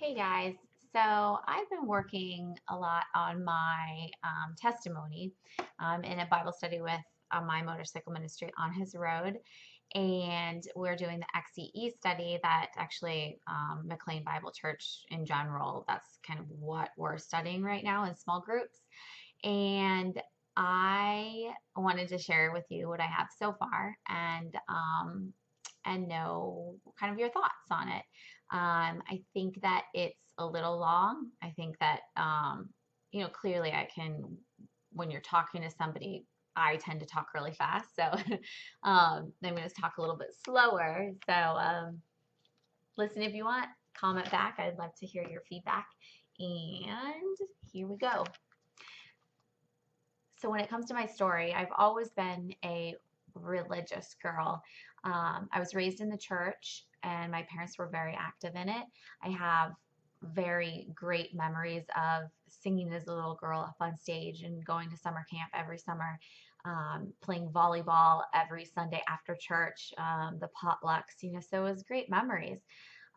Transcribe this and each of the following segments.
Hey guys, so I've been working a lot on my testimony in a Bible study with my motorcycle ministry on his road, and we're doing the XCE study that actually McLean Bible Church in general. That's kind of what we're studying right now in small groups, and I wanted to share with you what I have so far and know kind of your thoughts on it. I think that it's a little long. I think that, clearly I can, when you're talking to somebody, I tend to talk really fast. So I'm going to talk a little bit slower. So listen if you want, comment back. I'd love to hear your feedback. And here we go. So when it comes to my story, I've always been a religious girl. I was raised in the church, and my parents were very active in it. I have very great memories of singing as a little girl up on stage and going to summer camp every summer, playing volleyball every Sunday after church, the potlucks, so it was great memories.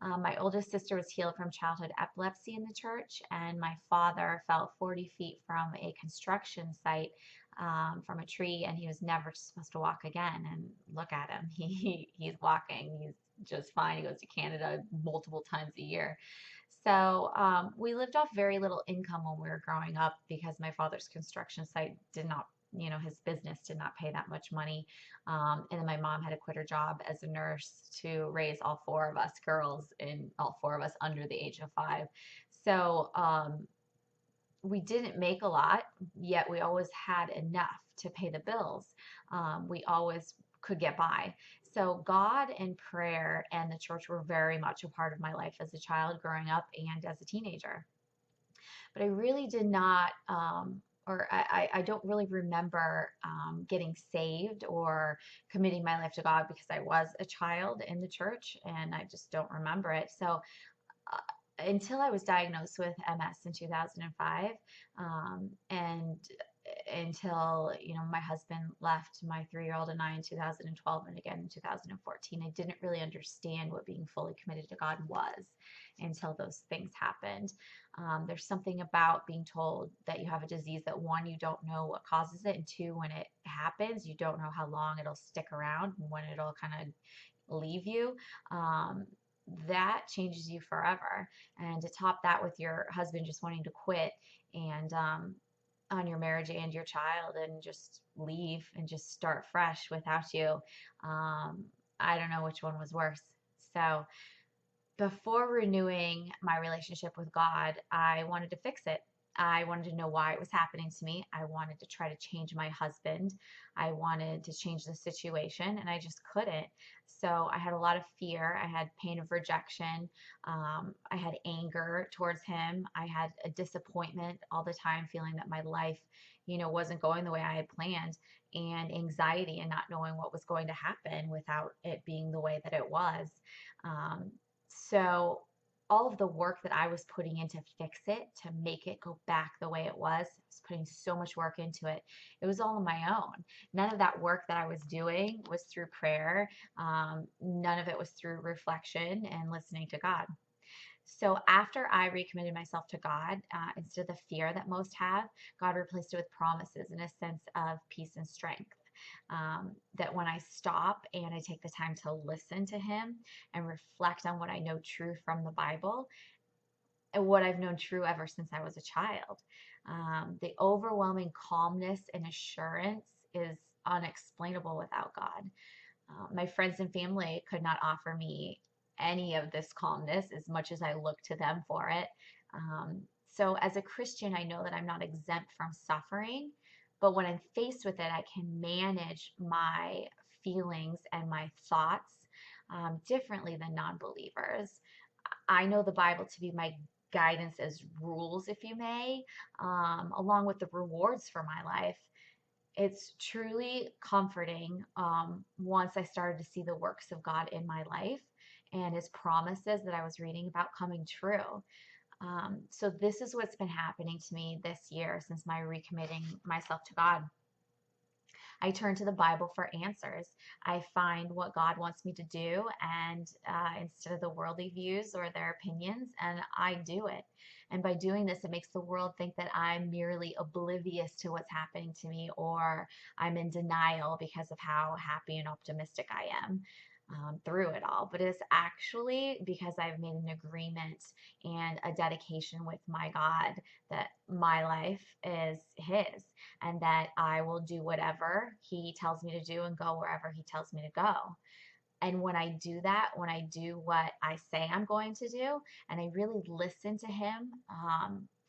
My oldest sister was healed from childhood epilepsy in the church, and my father fell 40 feet from a construction site from a tree, and he was never supposed to walk again. And look at him, he's walking, he's just fine. He goes to Canada multiple times a year. So we lived off very little income when we were growing up because my father's construction site did not, his business did not pay that much money. And then my mom had to quit her job as a nurse to raise all four of us girls and all four of us under the age of 5. So we didn't make a lot, yet we always had enough to pay the bills. We always could get by. So God and prayer and the church were very much a part of my life as a child growing up and as a teenager. But I really did not, or I don't really remember getting saved or committing my life to God because I was a child in the church and I just don't remember it. So uh, until I was diagnosed with MS in 2005, and until my husband left my 3-year-old and I in 2012 and again in 2014, I didn't really understand what being fully committed to God was until those things happened. There's something about being told that you have a disease that, one, you don't know what causes it, and two, when it happens, you don't know how long it'll stick around and when it'll kind of leave you. That changes you forever. And to top that with your husband just wanting to quit and on your marriage and your child and just leave and just start fresh without you, I don't know which one was worse. So before renewing my relationship with God, I wanted to fix it. I wanted to know why it was happening to me. I wanted to try to change my husband. I wanted to change the situation, and I just couldn't. So I had a lot of fear. I had pain of rejection. I had anger towards him. I had a disappointment all the time, feeling that my life, wasn't going the way I had planned, and anxiety and not knowing what was going to happen without it being the way that it was. Um, so all of the work that I was putting in to fix it, to make it go back the way it was, I was putting so much work into it. It was all on my own. None of that work that I was doing was through prayer. None of it was through reflection and listening to God. So after I recommitted myself to God, instead of the fear that most have, God replaced it with promises and a sense of peace and strength. That when I stop and I take the time to listen to Him and reflect on what I know true from the Bible and what I've known true ever since I was a child, the overwhelming calmness and assurance is unexplainable without God. My friends and family could not offer me any of this calmness as much as I look to them for it. So, as a Christian, I know that I'm not exempt from suffering, but when I'm faced with it, I can manage my feelings and my thoughts differently than non believers. I know the Bible to be my guidance as rules, if you may, along with the rewards for my life. It's truly comforting once I started to see the works of God in my life and his promises that I was reading about coming true. So this is what's been happening to me this year since my recommitting myself to God. I turn to the Bible for answers. I find what God wants me to do, and instead of the worldly views or their opinions, and I do it. And by doing this, it makes the world think that I'm merely oblivious to what's happening to me, or I'm in denial because of how happy and optimistic I am through it all. But it's actually because I've made an agreement and a dedication with my God that my life is His, and that I will do whatever He tells me to do and go wherever He tells me to go. And when I do that, when I do what I say I'm going to do, and I really listen to Him,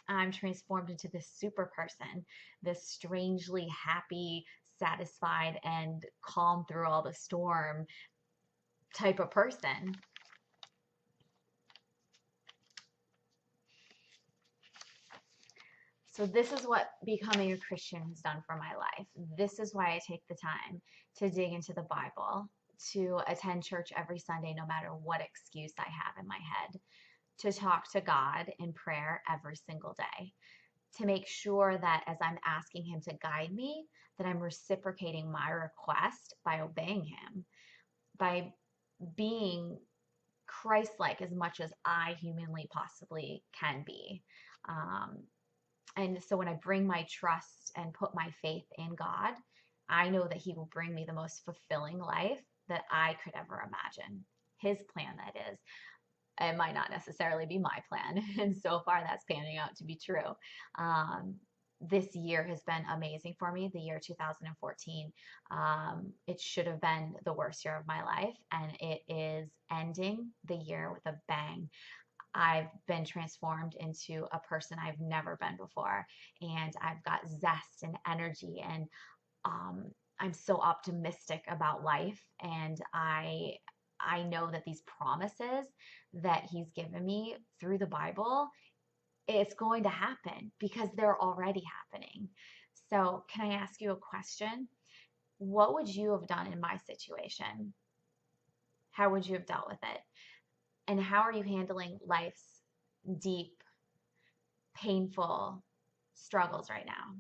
I'm transformed into this super person, this strangely happy, satisfied, and calm through all the storm type of person. So this is what becoming a Christian has done for my life. This is why I take the time to dig into the Bible, to attend church every Sunday, no matter what excuse I have in my head, to talk to God in prayer every single day, to make sure that as I'm asking Him to guide me, that I'm reciprocating my request by obeying Him, by being Christ-like as much as I humanly possibly can be. Um, and so when I bring my trust and put my faith in God, I know that He will bring me the most fulfilling life that I could ever imagine. His plan, that is. It might not necessarily be my plan. And so far, that's panning out to be true. This year has been amazing for me. The year 2014, it should have been the worst year of my life, and it is ending the year with a bang. I've been transformed into a person I've never been before, and I've got zest and energy, and I'm so optimistic about life, and I know that these promises that He's given me through the Bible, it's going to happen because they're already happening. So, can I ask you a question? What would you have done in my situation? How would you have dealt with it? And how are you handling life's deep, painful struggles right now?